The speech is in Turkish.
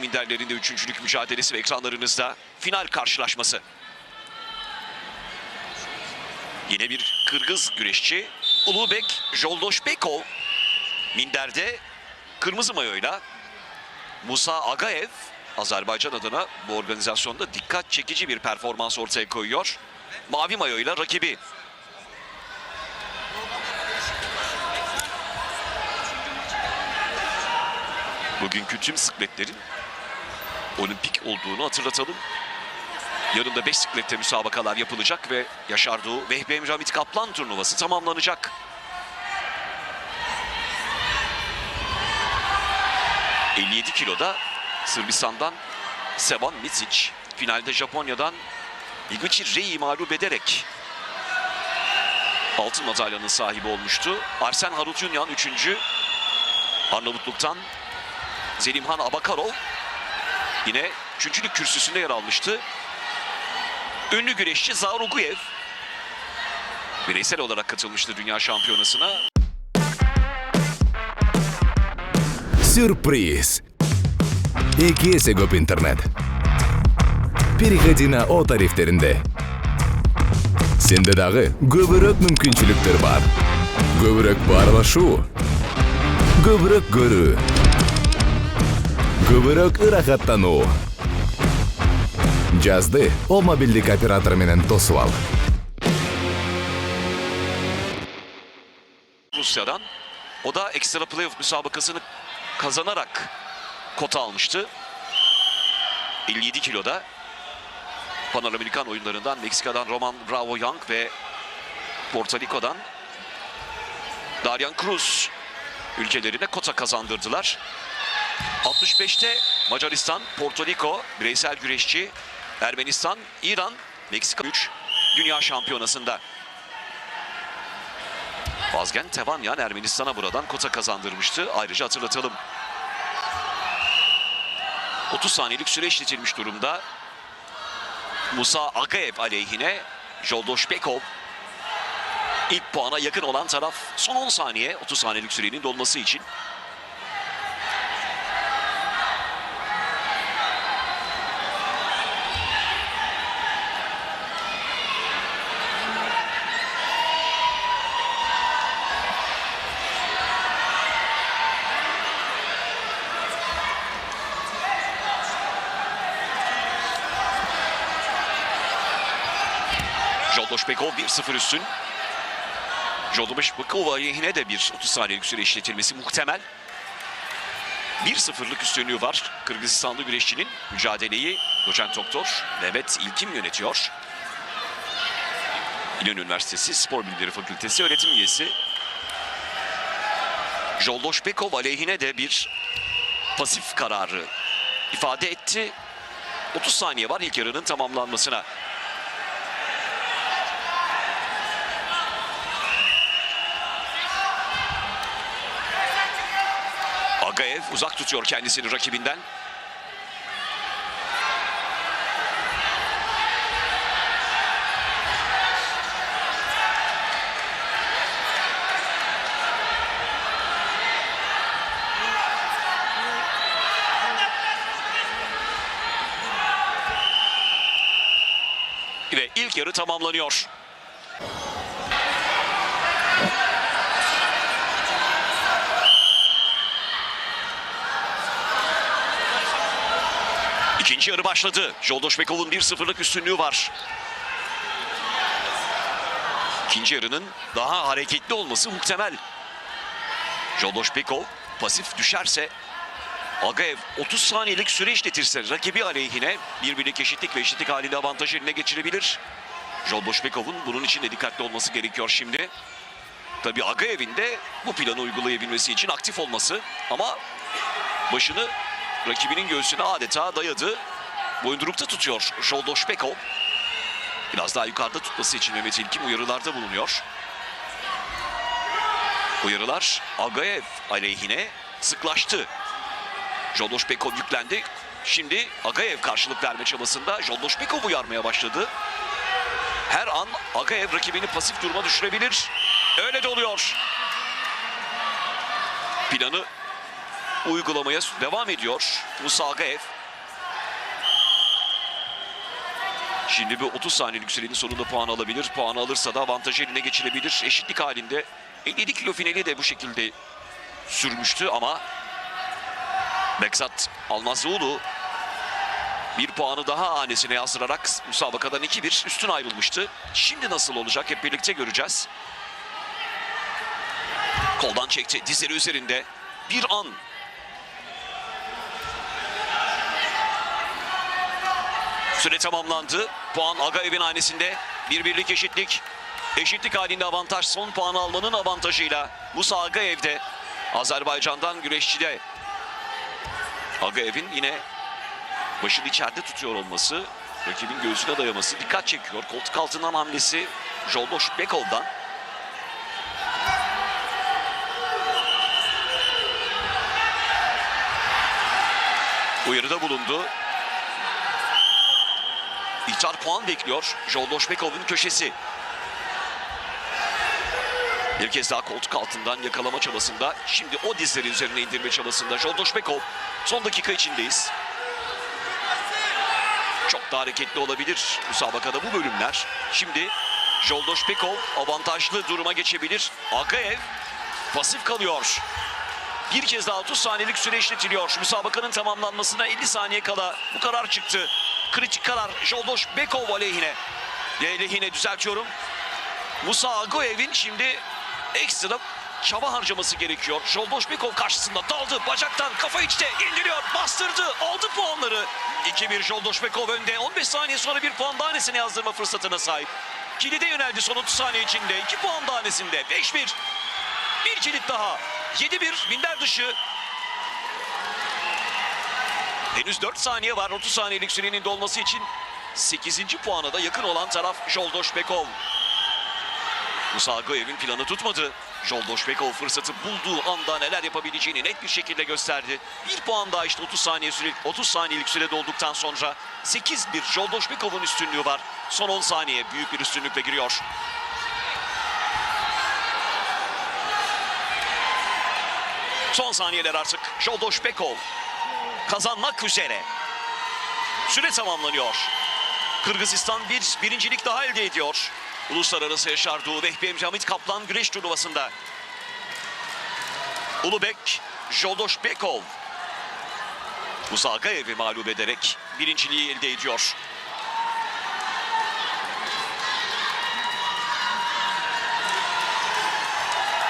minderlerinde üçüncülük mücadelesi ve ekranlarınızda final karşılaşması. Yine bir Kırgız güreşçi Ulubek Joldoshbekov minderde kırmızı mayoyla, Musa Agaev Azerbaycan adına bu organizasyonda dikkat çekici bir performans ortaya koyuyor. Mavi mayoyla rakibi. Bugünkü tüm sikletlerin olimpik olduğunu hatırlatalım. Yarın da 5 siklette müsabakalar yapılacak ve Yaşar Doğu Vehbi Emre Hamit Kaplan turnuvası tamamlanacak. ...57 kiloda Sırbistan'dan Sevan Micic, finalde Japonya'dan Higuchi Rei'yi mağlup ederek altın madalyanın sahibi olmuştu. Arsen Harutyunyan 3. Arnavutluk'tan Zelimhan Abakarov yine üçüncülük kürsüsünde yer almıştı. Ünlü güreşçi Zaruguyev bireysel olarak katılmıştı dünya şampiyonasına. Сюрприз! EKS Gop Internet. Переходи на O tariflerinde. Sende dağı көбірек мүмкіншіліктер бар. Көбірек барлашу. Көбірек көру. Көбірек ырахаттану. Жазды о мобилдик оператор менен тосуп ал. Rusya'dan. O da Extra Playoff müsabakasını kazanarak kota almıştı. 57 kiloda Panamerikan oyunlarından Meksika'dan Roman Bravo Young ve Porto Rico'dan Darian Cruz ülkelerine kota kazandırdılar. 65'te Macaristan, Porto Rico, bireysel güreşçi, Ermenistan, İran, Meksika 3 dünya şampiyonasında. Vazgen Tevanyan Ermenistan'a buradan kota kazandırmıştı. Ayrıca hatırlatalım. 30 saniyelik süre işletilmiş durumda. Musa Agaev aleyhine Joldoshbekov. İlk puana yakın olan taraf son 10 saniye 30 saniyelik sürenin dolması için. Joldoshbekov 1-0 üstün. Joldoshbekov'a yine de bir 30 saniyelik süre işletilmesi muhtemel. 1-0'lık üstünlüğü var Kırgızistanlı güreşçinin. Mücadeleyi doçent doktor Mehmet İlkim yönetiyor. İnönü Üniversitesi Spor Bilimleri Fakültesi öğretim üyesi. Joldoshbekov aleyhine de bir pasif kararı ifade etti. 30 saniye var ilk yarının tamamlanmasına. Agaev uzak tutuyor kendisini rakibinden. Ve ilk yarı tamamlanıyor. İkinci yarı başladı. Joldoshbekov'un 1-0'lık üstünlüğü var. İkinci yarının daha hareketli olması muhtemel. Joldoshbekov pasif düşerse, Agaev 30 saniyelik süre işletirse rakibi aleyhine birbirlik eşitlik ve eşitlik halinde avantaj eline geçirebilir. Joldoshbekov'un bunun için de dikkatli olması gerekiyor şimdi. Tabii Agaev'in de bu planı uygulayabilmesi için aktif olması, ama başını rakibinin göğsüne adeta dayadı. Boyundurukta tutuyor Joldoshbekov. Biraz daha yukarıda tutması için Mehmet İlkim uyarılarda bulunuyor. Uyarılar Agaev aleyhine sıklaştı. Joldoshbekov yüklendi. Şimdi Agaev karşılık verme çabasında Joldoshbekov uyarmaya başladı. Her an Agaev rakibini pasif duruma düşürebilir. Öyle de oluyor. Planı uygulamaya devam ediyor Musa Agaev. Şimdi bir 30 saniyelik sürenin sonunda puan alabilir. Puan alırsa da avantajı eline geçirebilir. Eşitlik halinde 57 kilo finali de bu şekilde sürmüştü ama Beksat Almazioğlu bir puanı daha hanesine yazdırarak müsabakadan 2-1 üstün ayrılmıştı. Şimdi nasıl olacak hep birlikte göreceğiz. Koldan çekti, dizleri üzerinde bir an. Süre tamamlandı. Puan Agayev'in hanesinde. 1-1'lik eşitlik. Eşitlik halinde avantaj son puanı almanın avantajıyla Musa Agayev'de. Azerbaycan'dan güreşçide. Agayev'in yine başını içeride tutuyor olması, rakibin göğsüne dayaması dikkat çekiyor. Koltuk altından hamlesi Jolboş Bekov'dan. Uyarıda bulundu. İhtar puan bekliyor. Jolboş Bekov'un köşesi. Bir kez daha koltuk altından yakalama çabasında. Şimdi o dizleri üzerine indirme çabasında Jolboş Bekov. Son dakika içindeyiz. Çok da hareketli olabilir müsabakada bu bölümler. Şimdi Jolboş Bekov avantajlı duruma geçebilir. Agayev pasif kalıyor. Bir kez daha 30 saniyelik süre işletiliyor. Müsabakanın tamamlanmasına 50 saniye kala bu karar çıktı. Kritik karar Jolboş Bekov aleyhine. Lehine düzeltiyorum. Musa Agayev'in şimdi ekstra çaba harcaması gerekiyor. Jolboş Bekov karşısında daldı. Bacaktan kafa içte indiriyor. Bastırdı. Aldı puanları. 2-1 Jolboş Bekov önde. 15 saniye sonra bir puan hanesine yazdırma fırsatına sahip. Kilide yöneldi son 30 saniye içinde. 2 puan hanesinde. 5-1. Bir kilit daha. 7-1 minder dışı. Henüz 4 saniye var 30 saniyelik sürenin dolması için. 8. puana da yakın olan taraf Jolboş Bekov. Musa Agayev'in planı tutmadı. Jolboş Bekov fırsatı bulduğu anda neler yapabileceğini net bir şekilde gösterdi. Bir puan daha işte 30 saniyelik süre dolduktan sonra 8-1 Jolboş Bekov'un üstünlüğü var. Son 10 saniye büyük bir üstünlükle giriyor. Son saniyeler artık. Jolboş Bekov kazanmak üzere. Süre tamamlanıyor. Kırgızistan birincilik daha elde ediyor. Uluslararası Yaşar Doğu Vehbi Emre Hamit Kaplan güreş turnuvasında. Ulubek Jolboş Bekov Musa Agayev'i mağlup ederek birinciliği elde ediyor.